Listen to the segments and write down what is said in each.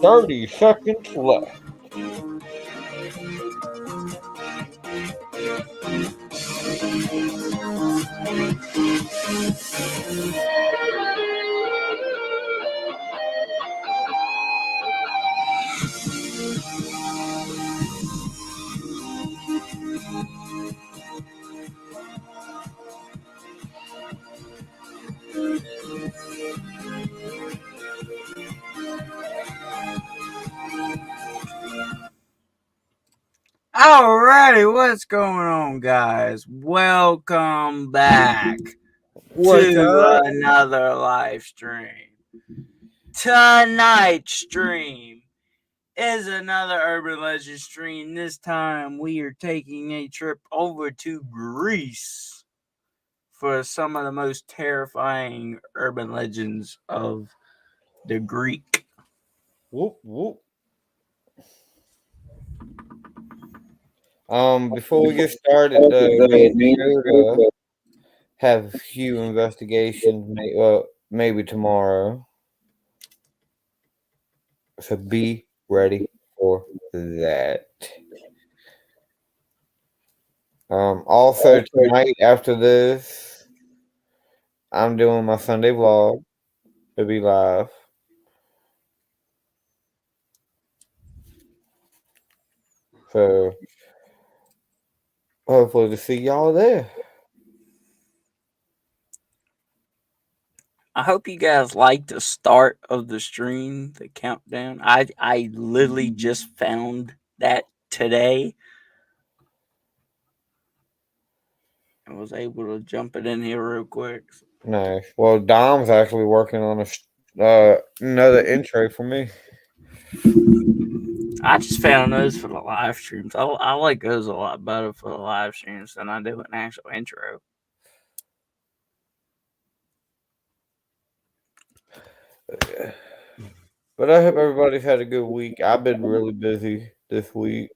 30 seconds left. Alrighty, what's going on, guys? Welcome back What's to up? another live stream. Tonight's stream is another Urban Legend stream. This time we are taking a trip over to Greece for some of the most terrifying urban legends of the Greek. Whoop whoop. Before we get started, me and Dakota have a few investigations. Maybe tomorrow. So be ready for that. Also tonight after this, I'm doing my Sunday vlog. It'll be live. So hopefully to see y'all there. I hope you guys like the start of the stream, the countdown. I literally just found that today. I was able to jump it in here real quick. Nice. Well, Dom's actually working on another intro for me. I just found those for the live streams. I like those a lot better for the live streams than I do an actual intro. But I hope everybody's had a good week. I've been really busy this week.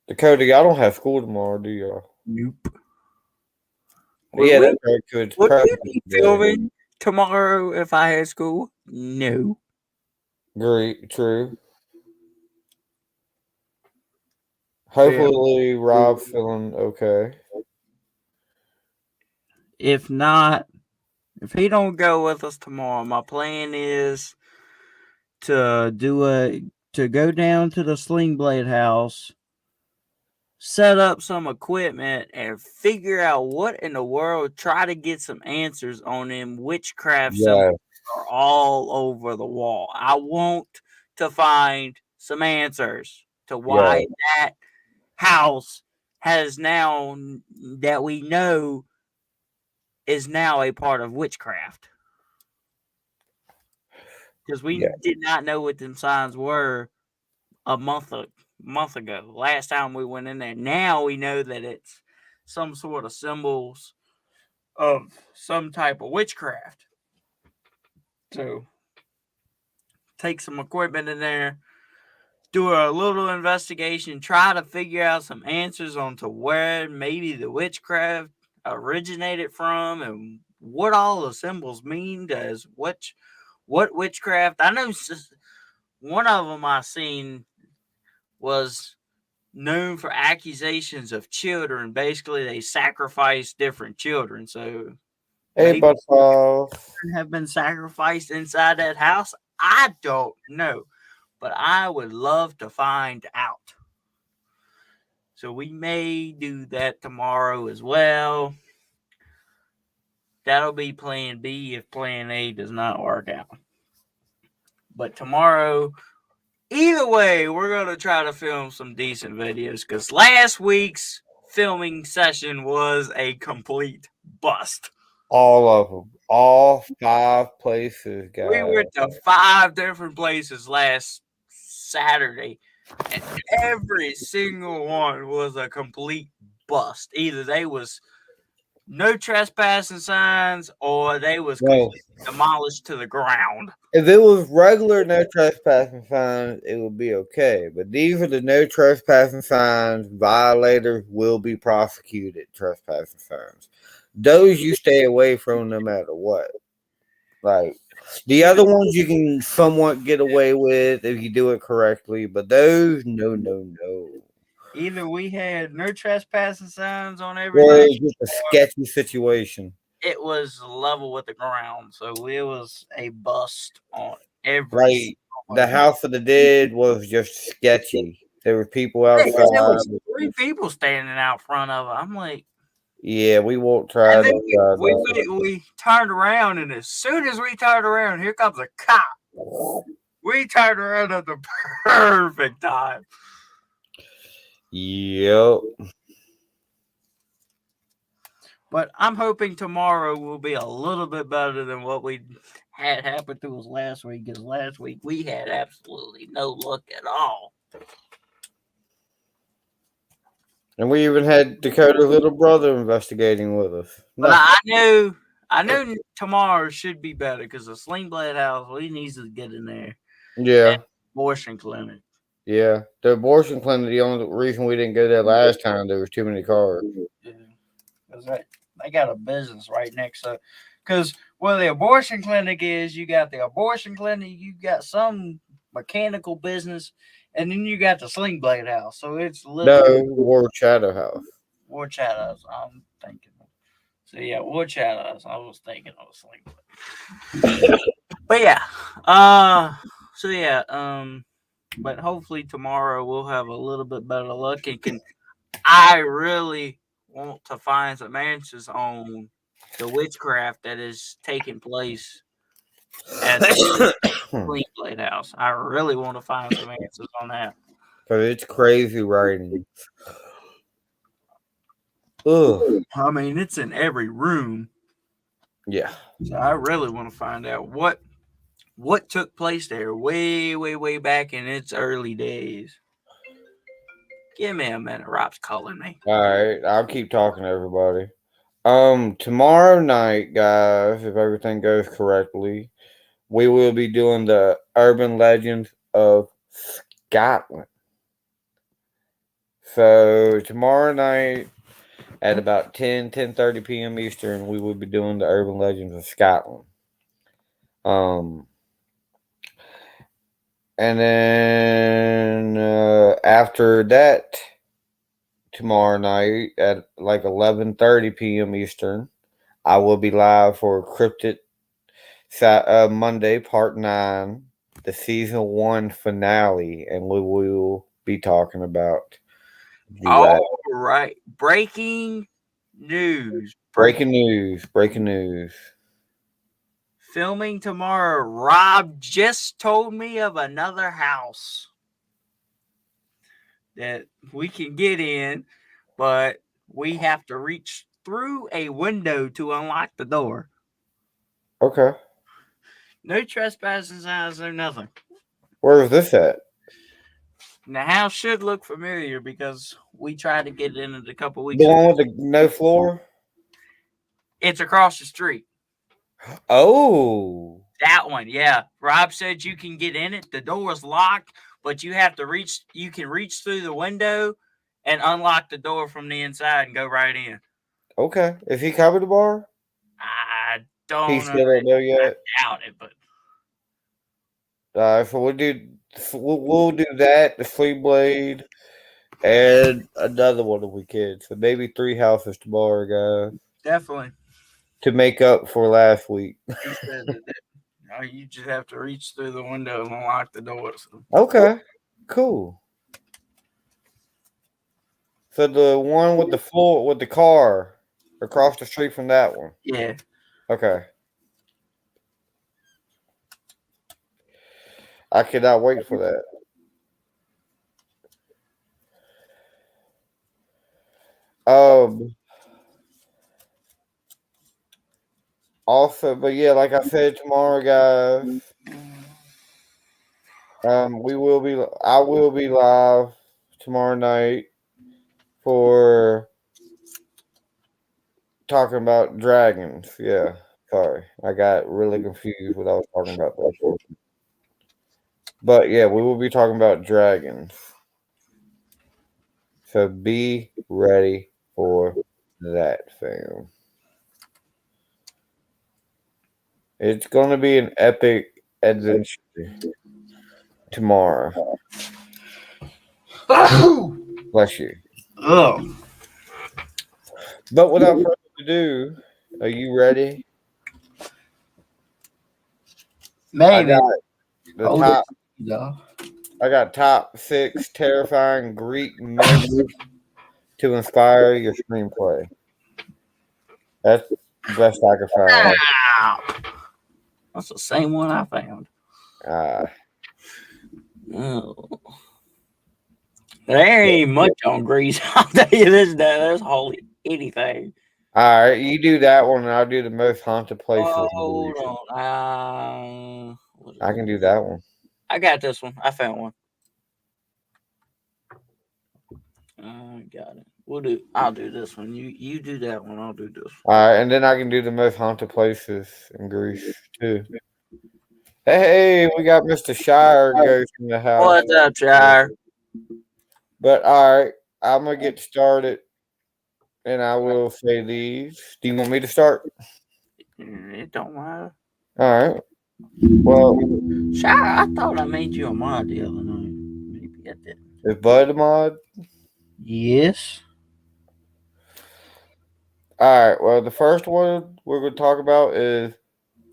Dakota, y'all don't have school tomorrow, do y'all? Nope. Yeah, that's right. It's Would we President's be Day. filming tomorrow if I had school? No. Great, true. Hopefully, Rob's feeling okay. If not, if he don't go with us tomorrow, my plan is to go down to the Sling Blade house, set up some equipment, and figure out what in the world. Try to get some answers on them witchcraft symbols are all over the wall. I want to find some answers to why that house has now, that we know, is now a part of witchcraft. Because we did not know what them signs were a month ago. Last time we went in there. Now we know that it's some sort of symbols of some type of witchcraft. So take some equipment in there, do a little investigation, try to figure out some answers onto where maybe the witchcraft originated from and what all the symbols mean as what witchcraft. I know one of them I seen was known for accusations of children. Basically, they sacrificed different children. So Hey, have been sacrificed inside that house. I don't know, but I would love to find out. So we may do that tomorrow as well. That'll be plan B if plan A does not work out. But tomorrow, either way, we're going to try to film some decent videos because last week's filming session was a complete bust. All of them. All 5 places, guys. We went to 5 different places last Saturday, and every single one was a complete bust. Either they was no trespassing signs or they was completely demolished to the ground. If it was regular no trespassing signs, it would be okay. But these are the no trespassing signs. Violators will be prosecuted. Trespassing signs. Those you stay away from no matter what. Like the other ones you can somewhat get away with if you do it correctly, but those no. Either we had no trespassing signs on Well, everything. it's just a sketchy situation. It was level with the ground, so it was a bust on every. The House of the Dead was just sketchy. There were people outside. There was 3 people standing out front of it. I'm like, yeah, we won't try to. We turned around, and as soon as we turned around, here comes a cop. We turned around at the perfect time. Yep. But I'm hoping tomorrow will be a little bit better than what we had happen to us last week. Because last week we had absolutely no luck at all. And we even had Dakota's little brother investigating with us. But Nothing. I knew tomorrow should be better because the Sling Blade House, he needs to get in there. Yeah. And abortion clinic. Yeah. The abortion clinic, the only reason we didn't go there last time, there was too many cars. Yeah. Because they got a business right next to, because where the abortion clinic is, you got the abortion clinic, you got some mechanical business, and then you got the Sling Blade House. So it's literally No, War Shadow House. War Shadows. I'm thinking. So yeah, War Shadows. I was thinking of Sling Blade. But yeah, so yeah, but hopefully tomorrow we'll have a little bit better luck and can. I really want to find some answers on the witchcraft that is taking place at the Clean Blade House. I really want to find some answers on that. Because it's crazy writing. Ugh. I mean, it's in every room. Yeah. So I really want to find out what took place there way back in its early days. Give me a minute. Rob's calling me. All right. I'll keep talking to everybody. Tomorrow night, guys, if everything goes correctly, we will be doing the Urban Legends of Scotland. So tomorrow night at about 10:30 p.m. Eastern, we will be doing the Urban Legends of Scotland. And then after that, tomorrow night at like 11:30 p.m. Eastern, I will be live for Cryptid Monday Part 9, the Season 1 finale, and we will be talking about All right. Breaking news. Breaking news. Filming tomorrow. Rob just told me of another house that we can get in, but we have to reach through a window to unlock the door. Okay. No trespassing signs, no nothing. Where is this at? And the house should look familiar because we tried to get in it a couple weeks The ago. one with the no floor? It's across the street. Oh. That one, yeah. Rob said you can get in it. The door is locked, but you have to reach. You can reach through the window and unlock the door from the inside and go right in. Okay. Is he coming tomorrow? I don't He know. still don't know yet. I doubt it, but So we'll do that, the Flea Blade, and another one if we can. So maybe 3 houses tomorrow, guys, definitely. to make up for last week. He said that you just have to reach through the window and unlock the door. So. Okay, cool. So the one with the floor with the car across the street from that one. Yeah. Okay. I cannot wait for that. Also, but yeah, like I said, tomorrow, guys, I will be live tomorrow night for talking about dragons. Yeah, sorry, I got really confused what I was talking about before. But yeah, we will be talking about dragons. So be ready for that, fam. It's going to be an epic adventure tomorrow. Bless you. Oh. But without further ado, are you ready? Maybe. I got top 6 terrifying Greek myths to inspire your screenplay. That's the best I could find. That's the same one I found. Oh. There ain't much on Greece. I'll tell you this, there's hardly anything. All right, you do that one, and I'll do the most haunted places. Hold on. I can do that one. I got this one. I found one. I got it. I'll do this one. You do that one. I'll do this All right, and then I can do the most haunted places in Greece too. Hey, we got Mr. Shire goes in the one. house. What's up, Shire? But all right, I'm gonna get started, and I will say these. Do you want me to start? It don't matter. All right. Well, Shire, I thought I made you a mod the other night. Maybe I didn't. is Bud a mod? Yes. All right. Well, the first one we're gonna talk about is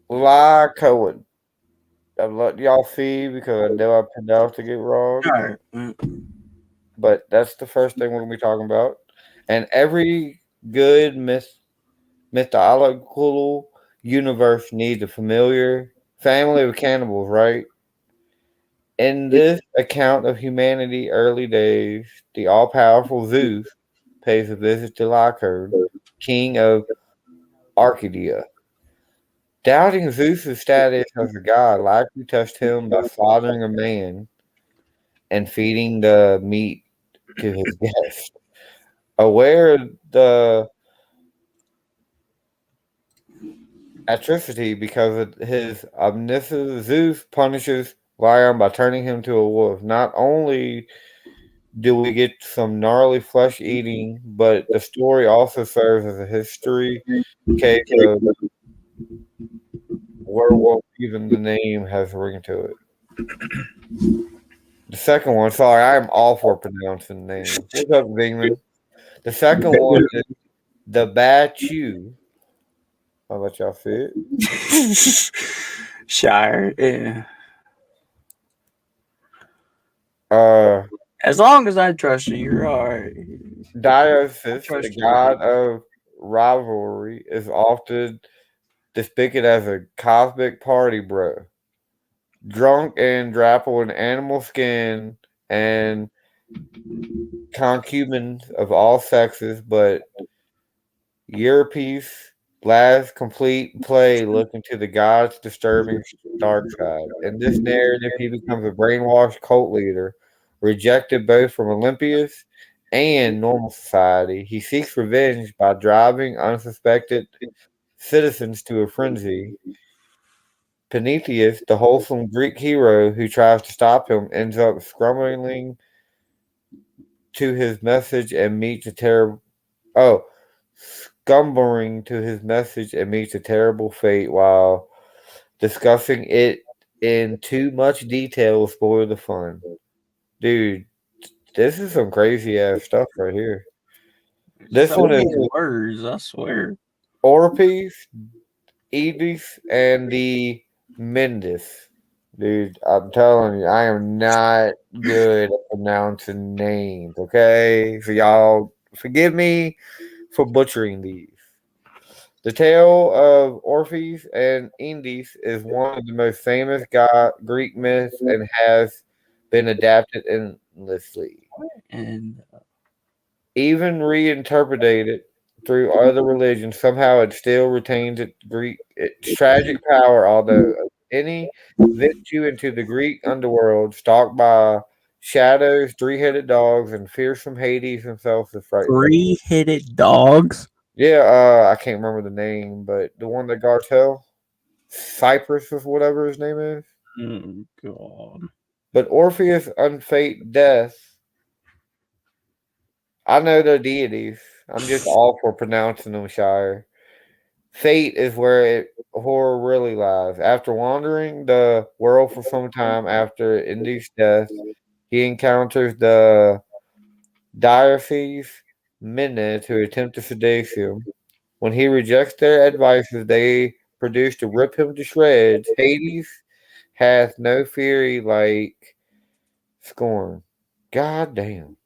Lie Cohen. I'm letting y'all see because I know I pronounced it wrong. Sure. But that's the first thing we're gonna be talking about. And every good mythological universe needs a familiar family of cannibals, right? In this account of humanity early days, the all powerful Zeus pays a visit to Lycurg, king of Arcadia. Doubting Zeus's status as a god likely touched him by slaughtering a man and feeding the meat to his guests. Aware of the atrocity because of his omniscience, Zeus punishes Lion by turning him to a wolf. Not only do we get some gnarly flesh eating, but the story also serves as a history case of werewolf. Even the name has a ring to it. The second one, sorry, I am all for pronouncing names. What's up, Bingman? The second one is the Bad Chew. I'll let y'all see it. Shire, yeah. As long as I trust you, you're alright. Dionysus, the god of rivalry, is often depicted as a cosmic party bro. Drunk and drappled in animal skin and concubines of all sexes, but Eurypus last complete play looking to the god's disturbing dark side. In this narrative, he becomes a brainwashed cult leader, rejected both from Olympias and normal society. He seeks revenge by driving unsuspected citizens to a frenzy. Prometheus, the wholesome Greek hero who tries to stop him, ends up scrambling to his message and meets a terrible scumbling to his message and meets a terrible fate while discussing it in too much detail will spoil the fun. Dude, this is some crazy ass stuff right here. This one is words, I swear. Orpes, Edis, and the Mendes. Dude, I'm telling you, I am not good at pronouncing names, okay? So y'all forgive me for butchering these. The tale of Orpheus and Indies is one of the most famous Greek myths and has been adapted endlessly. And Even reinterpreted through other religions, somehow it still retains its tragic power, although any venture into the Greek underworld, stalked by shadows, three-headed dogs, and fearsome Hades himself is frightened. three-headed dogs? Yeah, I can't remember the name, but the one that guards hell? Cyprus or whatever his name is. Oh, God. But Orpheus' unfate death, I know they're deities. I'm just all for pronouncing them, Shire. Fate is where horror really lies. After wandering the world for some time after Indy's death, he encounters the Diocese Minutes who attempt to sedate him. When he rejects their advices, they produce to rip him to shreds. Hades hath no fury like scorn. God damn.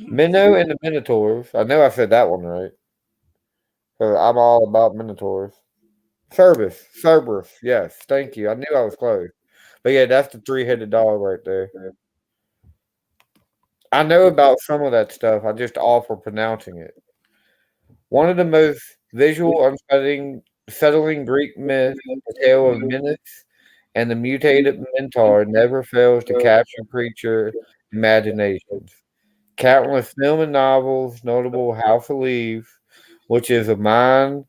Minnow and the Minotaurs. I know I said that one right. So I'm all about Minotaurs. Cerberus. Yes, thank you. I knew I was close. But yeah, that's the three-headed dog right there. I know about some of that stuff. I just all for pronouncing it. One of the most visual, unsettling Greek myths, the tale of Minos and the mutated Minotaur, never fails to capture creature imaginations. Countless film and novels, notable House of Leaves, which is a mind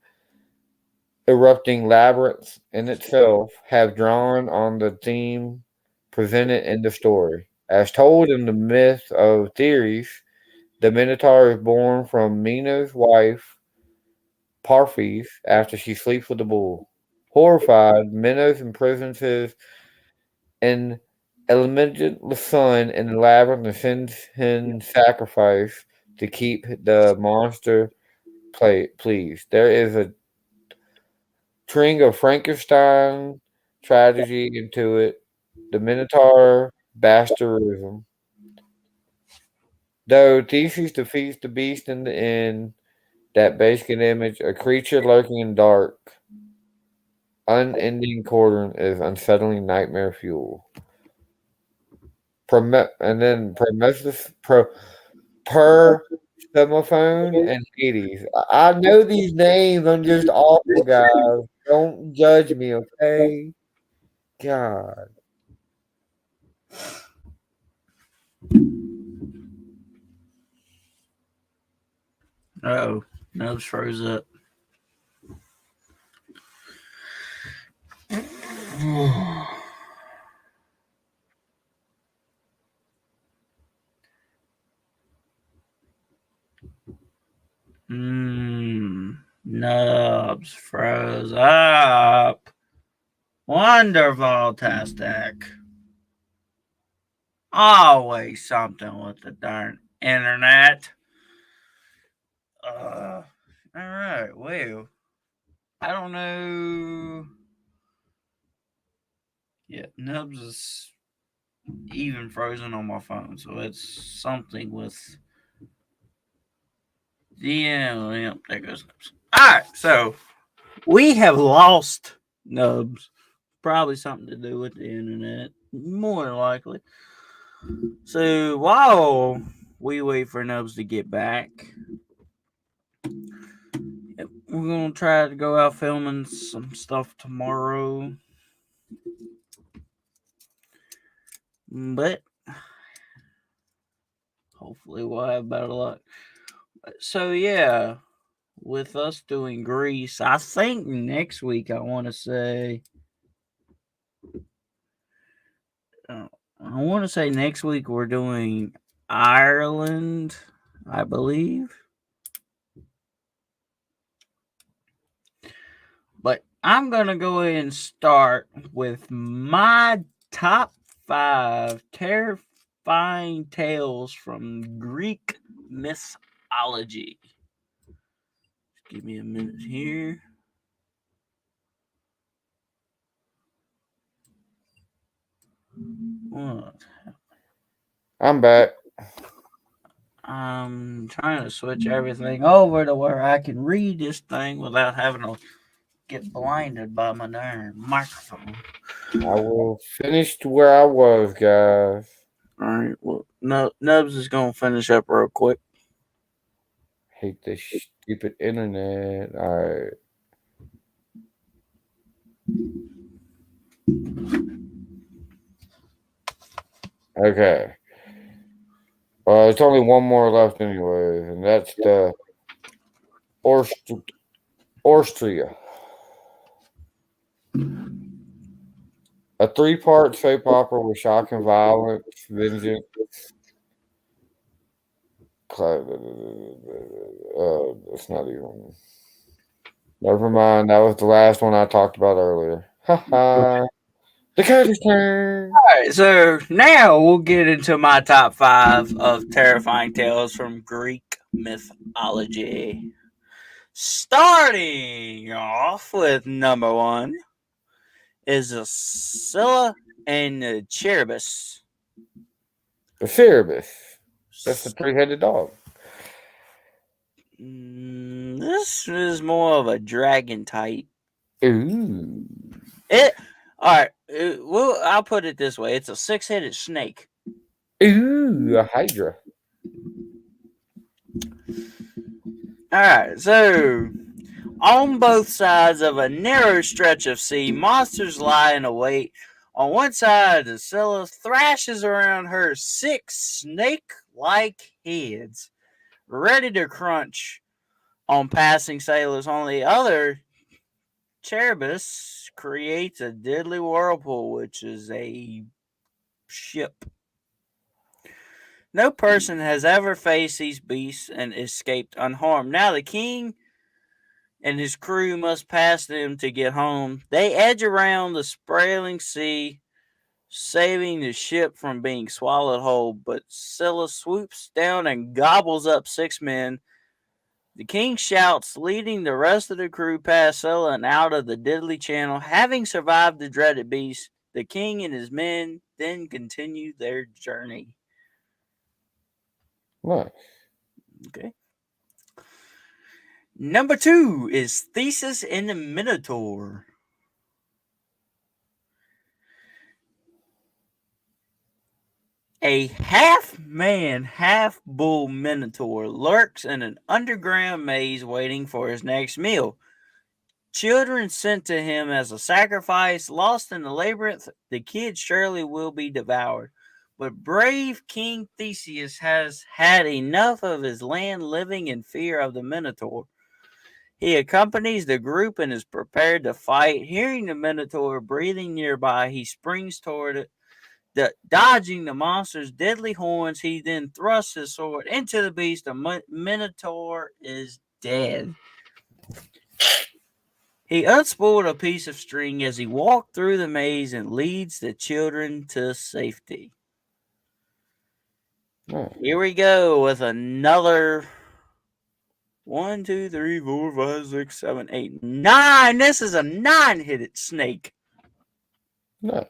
erupting labyrinth in itself, have drawn on the theme presented in the story. As told in the myth of Theris, the Minotaur is born from Mina's wife, Parphes, after she sleeps with the bull. Horrified, Minos imprisons his illegitimate son in the labyrinth and sends him sacrifice to keep the monster pleased. There is a string of Frankenstein tragedy into it. The Minotaur bastardism. Though Theseus defeats the beast in the end, that basic image, a creature lurking in dark, unending cauldron is unsettling nightmare fuel. And then Prometheus, Persephone, and Hades. I know these names. I'm just awful, guys. Don't judge me, okay? God. Oh, Nubs froze up. Nubs froze up. Wonderful tastic. Always something with the darn internet. All right. Well, I don't know. Yeah, Nubs is even frozen on my phone, so it's something with. Yeah, there goes Nubs. All right, so we have lost Nubs. Probably something to do with the internet, more than likely. So while we wait for Nubs to get back, we're gonna try to go out filming some stuff tomorrow. But hopefully we'll have better luck. So yeah, with us doing Greece, I think next week I want to say. I want to say next week we're doing Ireland, I believe. But I'm going to go ahead and start with my top 5 terrifying tales from Greek mythology. Just give me a minute here. What? I'm back. I'm trying to switch everything over to where I can read this thing without having to get blinded by my darn microphone. I will finish where I was, guys. All right. Well, Nubs is gonna finish up real quick. Hate this stupid internet. All right. Okay. There's only one more left, anyways, and that's the Austria. A 3-part soap opera with shocking violence, vengeance. It's not even. Never mind. That was the last one I talked about earlier. Haha. Dakota's turn. All right. So now we'll get into my top 5 of terrifying tales from Greek mythology. Starting off with number 1 is Scylla and Charybdis. The Cerberus. That's the 3-headed dog. This is more of a dragon type. Ooh. All right. Well, I'll put it this way: it's a 6-headed snake. Ooh, a Hydra. All right. So, on both sides of a narrow stretch of sea, monsters lie in wait. On one side, the Scylla thrashes around her 6 snake like heads, ready to crunch on passing sailors. On the other, Cerberus creates a deadly whirlpool, which is a ship. No person has ever faced these beasts and escaped unharmed. Now the king and his crew must pass them to get home. They edge around the sprawling sea, saving the ship from being swallowed whole. But Scylla swoops down and gobbles up 6 men. The king shouts, leading the rest of the crew past Scylla and out of the deadly channel. Having survived the dreaded beast, the king and his men then continue their journey. Nice. Okay. Number 2 is Theseus and the Minotaur. A half-man, half-bull minotaur lurks in an underground maze waiting for his next meal. Children sent to him as a sacrifice, lost in the labyrinth, the kid surely will be devoured. But brave King Theseus has had enough of his land living in fear of the Minotaur. He accompanies the group and is prepared to fight. Hearing the Minotaur breathing nearby, he springs toward it. Dodging the monster's deadly horns, he then thrusts his sword into the beast. The Minotaur is dead. He unspooled a piece of string as he walked through the maze and leads the children to safety. Nice. Here we go with another 1, 2, 3, 4, 5, 6, 7, 8, 9. This is a 9-headed snake. Nice.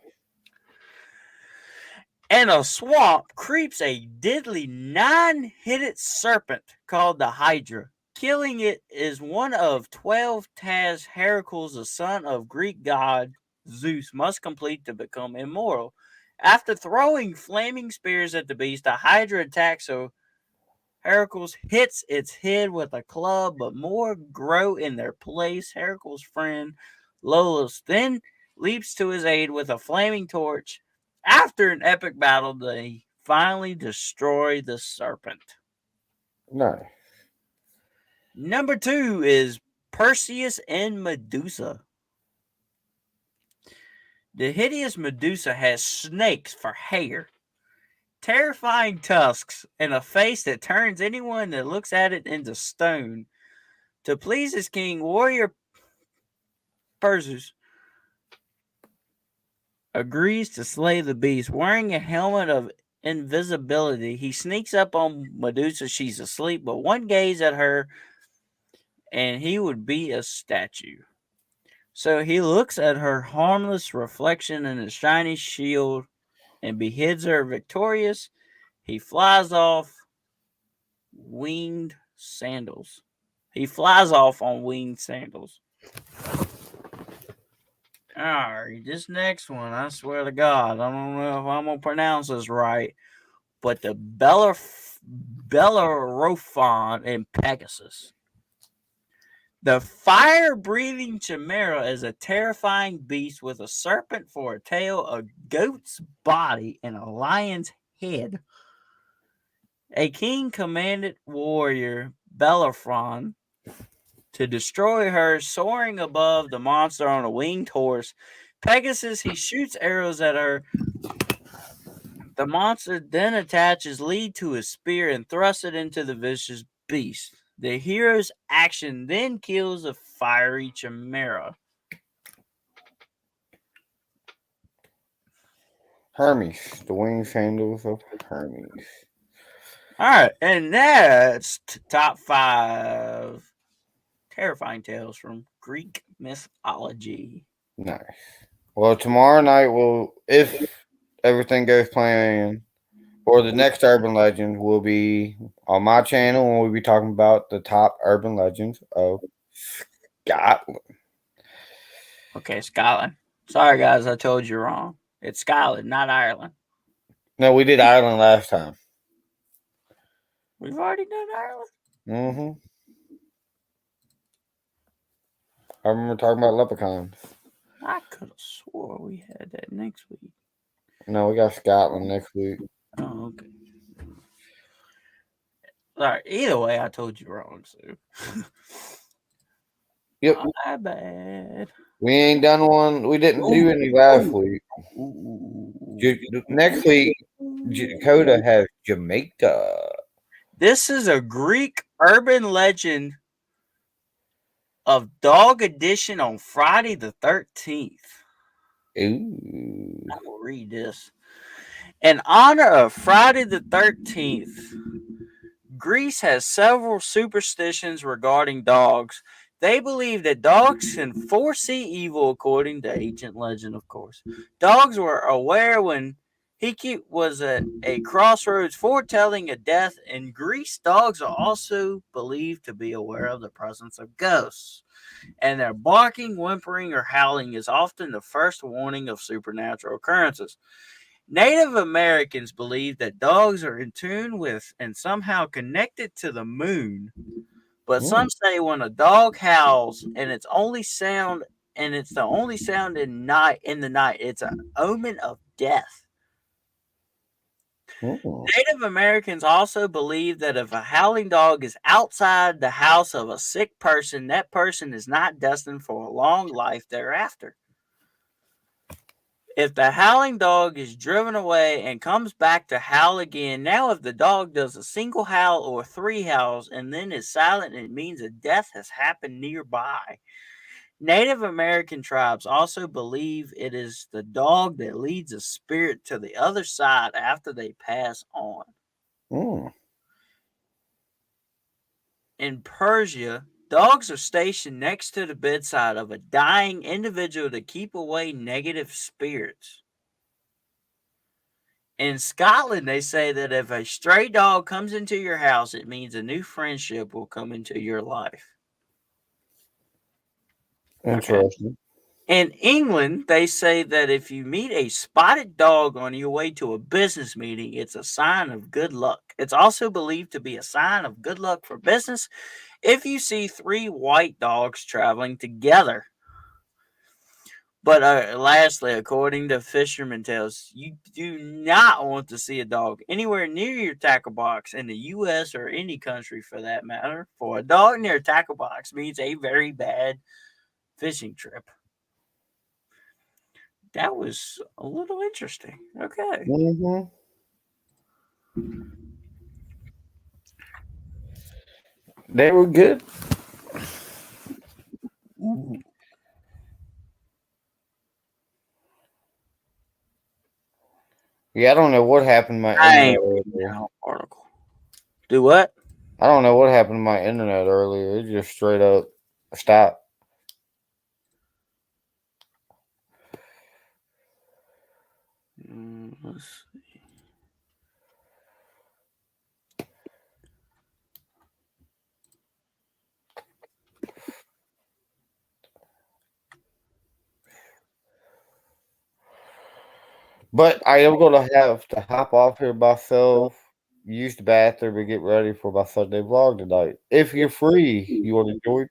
In a swamp creeps a deadly 9-headed serpent called the Hydra. Killing it is one of 12 tasks Heracles, the son of Greek god Zeus, must complete to become immortal. After throwing flaming spears at the beast, the Hydra attacks, so Heracles hits its head with a club, but more grow in their place. Heracles' friend Iolaus then leaps to his aid with a flaming torch. After an epic battle, they finally destroy the serpent. Nice. Number 2 is Perseus and Medusa. The hideous Medusa has snakes for hair, terrifying tusks, and a face that turns anyone that looks at it into stone. To please his king, warrior Perseus agrees to slay the beast. Wearing a helmet of invisibility, he sneaks up on Medusa. She's asleep, but one gaze at her and he would be a statue. So he looks at her harmless reflection in his shiny shield and beheads her. Victorious, he flies off winged sandals. He flies off on winged sandals. Alright, this next one, I swear to God, I don't know if I'm going to pronounce this right, but the Bellerophon and Pegasus. The fire-breathing chimera is a terrifying beast with a serpent for a tail, a goat's body, and a lion's head. A king commanded warrior, Bellerophon, to destroy her, soaring above the monster on a winged horse. Pegasus, he shoots arrows at her. The monster then attaches lead to his spear and thrusts it into the vicious beast. The hero's action then kills the fiery chimera. Hermes, the winged sandals of Hermes. All right, and that's top 5 terrifying tales from Greek mythology. Nice. Well, tomorrow night if everything goes planned, or the next urban legend will be on my channel, and we'll be talking about the top urban legends of Scotland. Okay, Scotland. Sorry, guys, I told you wrong. It's Scotland, not Ireland. No, we did Ireland last time. We've already done Ireland? Mm-hmm. I remember talking about leprechauns. I could have swore we had that next week. No, we got Scotland next week. Oh, okay. Sorry. Either way, I told you wrong, so. Yep. My bad. We ain't done one. We didn't do any last week. Next week, Dakota has Jamaica. This is a Greek urban legend of Dog Edition on Friday the 13th. Ooh. I will read this. In honor of Friday the 13th, Greece has several superstitions regarding dogs. They believe that dogs can foresee evil, according to ancient legend, of course. Dogs were aware when Hiki was at a crossroads foretelling a death. In Greece, dogs are also believed to be aware of the presence of ghosts, and their barking, whimpering, or howling is often the first warning of supernatural occurrences. Native Americans believe that dogs are in tune with and somehow connected to the moon, but some say when a dog howls and it's the only sound in the night, it's an omen of death. Native Americans also believe that if a howling dog is outside the house of a sick person, that person is not destined for a long life thereafter. If the howling dog is driven away and comes back to howl again, now if the dog does a single howl or 3 howls and then is silent, it means a death has happened nearby. Native American tribes also believe it is the dog that leads a spirit to the other side after they pass on. In Persia, dogs are stationed next to the bedside of a dying individual to keep away negative spirits. In Scotland, they say that if a stray dog comes into your house, it means a new friendship will come into your life. Interesting. Okay. In England, they say that if you meet a spotted dog on your way to a business meeting, it's a sign of good luck. It's also believed to be a sign of good luck for business if you see 3 white dogs traveling together. But lastly, according to Fisherman Tales, you do not want to see a dog anywhere near your tackle box in the U.S. or any country for that matter. For a dog near a tackle box means a very bad fishing trip. That was a little interesting. Okay. They were good. Yeah, I don't know what happened to my internet earlier. Article. Do what? I don't know what happened to my internet earlier. It just straight up stopped. Let's see. But I am going to have to hop off here myself, use the bathroom, and get ready for my Sunday vlog tonight. If you're free, you want to join?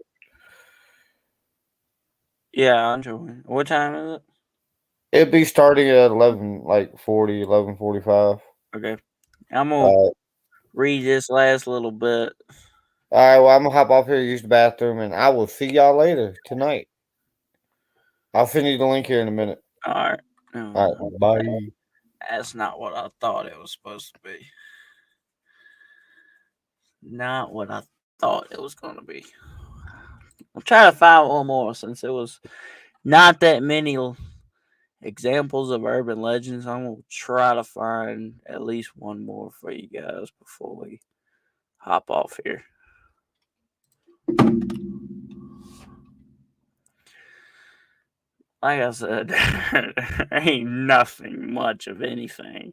Yeah, I'm joining. What time is it? It'll be starting at 11, like 40, 11:45. Okay. I'm going to read this last little bit. All right, well, I'm going to hop off here, use the bathroom, and I will see y'all later tonight. I'll send you the link here in a minute. All right. All right, bye. That's not what I thought it was supposed to be. Not what I thought it was going to be. I'll try to find one more since it was not that many examples of urban legends. I'm going to try to find at least one more for you guys before we hop off here. Like I said, there ain't nothing much of anything.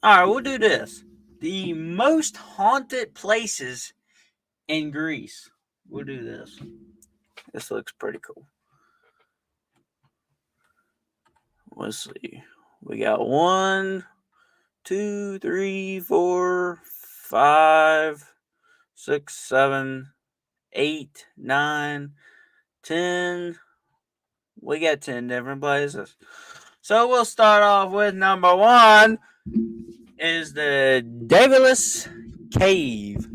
All right, we'll do this. The most haunted places in Greece. We'll do this. This looks pretty cool. Let's see. We got 1, 2, 3, 4, 5, 6, 7, 8, 9, 10. We got 10 different places. So we'll start off with number 1 is the Daedalus Cave.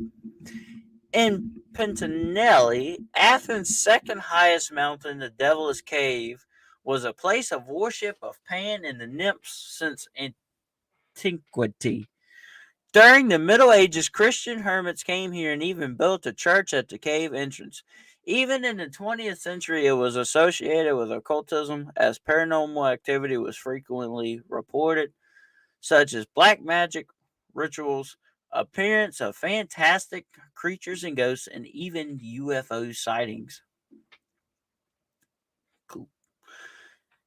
In Pentinelli, Athens' second highest mountain, the Daedalus Cave, was a place of worship of Pan and the nymphs since antiquity. During the Middle Ages, Christian hermits came here and even built a church at the cave entrance. Even in the 20th century, it was associated with occultism, as paranormal activity was frequently reported, such as black magic rituals, appearance of fantastic creatures and ghosts, and even UFO sightings. Cool.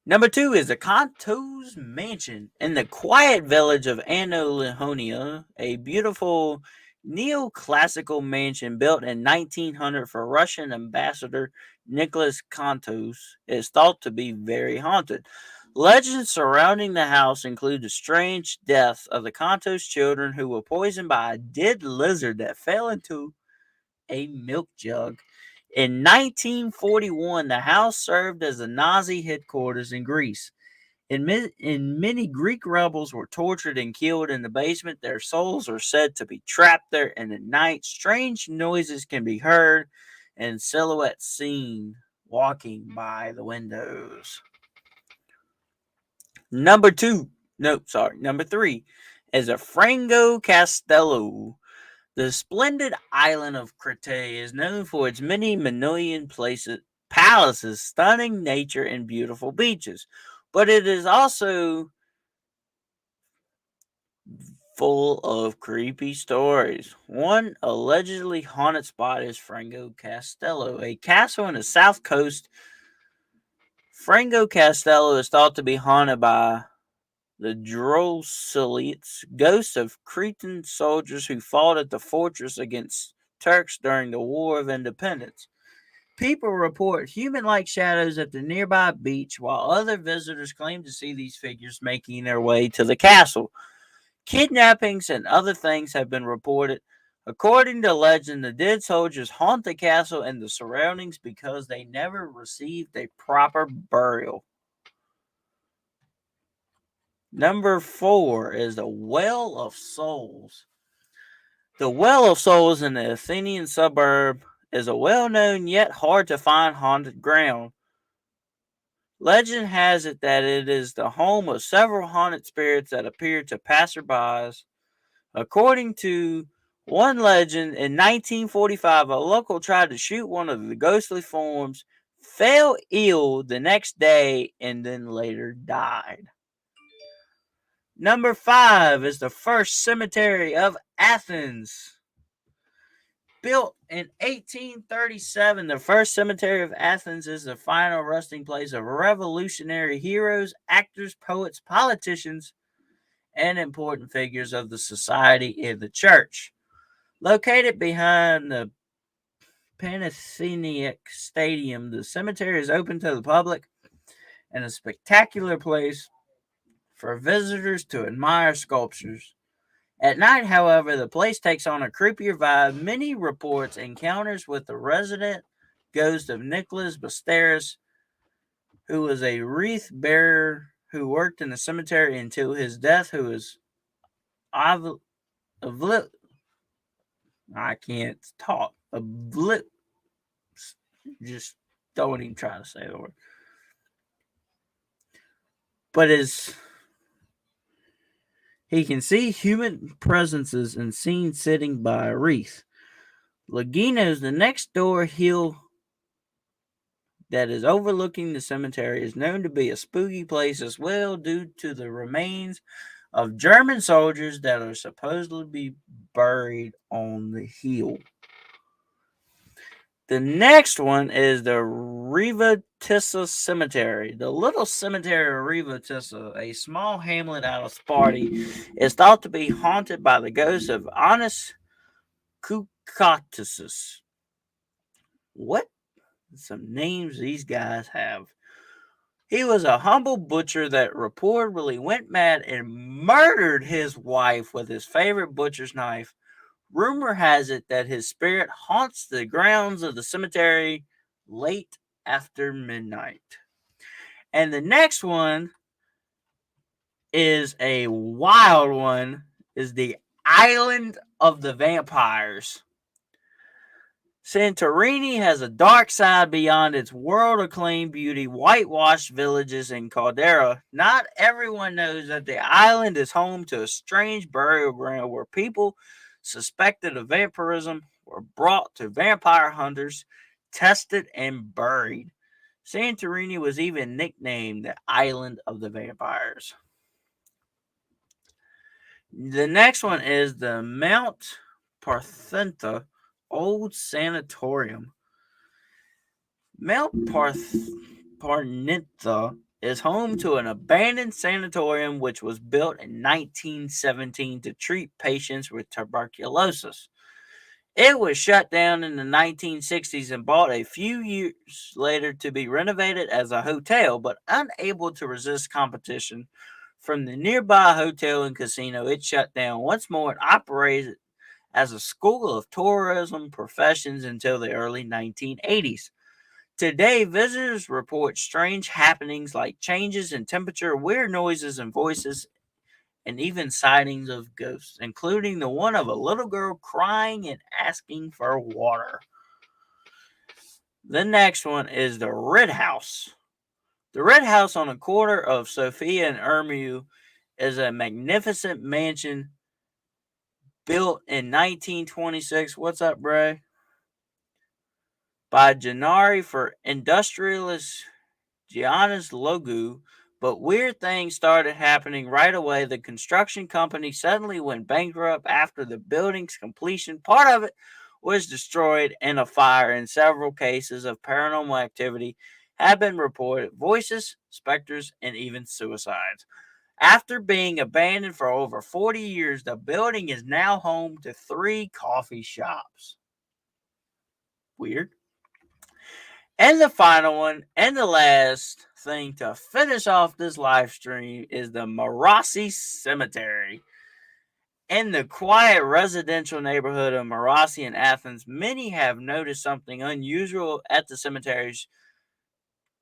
Number 2 is the Contos Mansion in the quiet village of Anolihonia, a beautiful neoclassical mansion built in 1900 for Russian ambassador Nicholas Kontos is thought to be very haunted. Legends surrounding the house include the strange death of the Kontos children who were poisoned by a dead lizard that fell into a milk jug. In 1941, the house served as the Nazi headquarters in Greece. And many Greek rebels were tortured and killed in the basement. Their souls are said to be trapped there, and at night, strange noises can be heard and silhouettes seen walking by the windows. Number 3 is a Frango Castello. The splendid island of Crete is known for its many Minoan palaces, stunning nature, and beautiful beaches. But it is also full of creepy stories. One allegedly haunted spot is Frango Castello, a castle on the south coast. Frango Castello is thought to be haunted by the Drosilites, ghosts of Cretan soldiers who fought at the fortress against Turks during the War of Independence. People report human-like shadows at the nearby beach, while other visitors claim to see these figures making their way to the castle. Kidnappings and other things have been reported. According to legend, the dead soldiers haunt the castle and the surroundings because they never received a proper burial. Number 4 is the Well of Souls. The Well of Souls in the Athenian suburb is a well-known yet hard-to-find haunted ground. Legend has it that it is the home of several haunted spirits that appear to passersby. According to one legend, in 1945, a local tried to shoot one of the ghostly forms, fell ill the next day, and then later died. Number 5 is the first cemetery of Athens. Built in 1837, the first cemetery of Athens is the final resting place of revolutionary heroes, actors, poets, politicians, and important figures of the society and the church. Located behind the Panathenaic Stadium, the cemetery is open to the public and a spectacular place for visitors to admire sculptures. At night, however, the place takes on a creepier vibe. Many reports encounters with the resident ghost of Nicholas Basteris, who was a wreath bearer who worked in the cemetery until his death, who was I can't talk. Just don't even try to say the word. But he can see human presences and seen sitting by a wreath. Laginos, the next door hill that is overlooking the cemetery, is known to be a spooky place as well due to the remains of German soldiers that are supposedly buried on the hill. The next one is the Rivatissa Cemetery. The little cemetery of Rivatissa, a small hamlet out of Sparty, is thought to be haunted by the ghost of Anis Kukatisus. What some names these guys have. He was a humble butcher that reportedly went mad and murdered his wife with his favorite butcher's knife. Rumor has it that his spirit haunts the grounds of the cemetery late after midnight. And the next one is a wild one, is the Island of the Vampires. Santorini has a dark side beyond its world-acclaimed beauty, whitewashed villages, and caldera. Not everyone knows that the island is home to a strange burial ground where people suspected of vampirism were brought to vampire hunters, tested, and buried. Santorini was even nicknamed the Island of the Vampires. The next one is the Mount Parthentha Old Sanatorium. Mount Parthentha is home to an abandoned sanatorium which was built in 1917 to treat patients with tuberculosis. It was shut down in the 1960s and bought a few years later to be renovated as a hotel, but unable to resist competition from the nearby hotel and casino, it shut down once more and operated as a school of tourism professions until the early 1980s. Today, visitors report strange happenings like changes in temperature, weird noises and voices, and even sightings of ghosts, including the one of a little girl crying and asking for water. The next one is the Red House. The Red House on the corner of Sophia and Ermue is a magnificent mansion built in 1926. What's up, Bray? By Gennari for industrialist Giannis Logu, but weird things started happening right away. The construction company suddenly went bankrupt after the building's completion. Part of it was destroyed in a fire, and several cases of paranormal activity have been reported: voices, specters, and even suicides. After being abandoned for over 40 years, the building is now home to 3 coffee shops. Weird. And the final one, and the last thing to finish off this live stream, is the Marassi Cemetery. In the quiet residential neighborhood of Marassi in Athens, many have noticed something unusual at the cemeteries.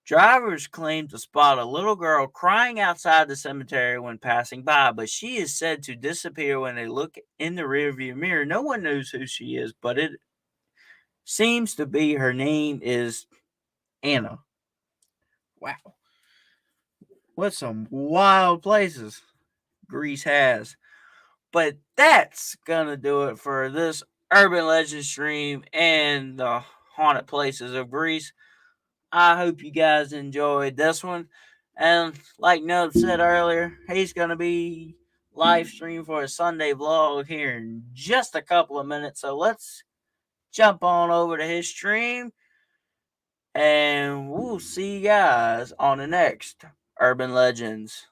Drivers claim to spot a little girl crying outside the cemetery when passing by, but she is said to disappear when they look in the rearview mirror. No one knows who she is, but it seems to be her name is Anna. Wow. What some wild places Greece has. But that's gonna do it for this Urban Legend stream and the haunted places of Greece. I hope you guys enjoyed this one. And like Nub said earlier, he's gonna be live stream for a Sunday vlog here in just a couple of minutes. So let's jump on over to his stream. And we'll see you guys on the next Urban Legends.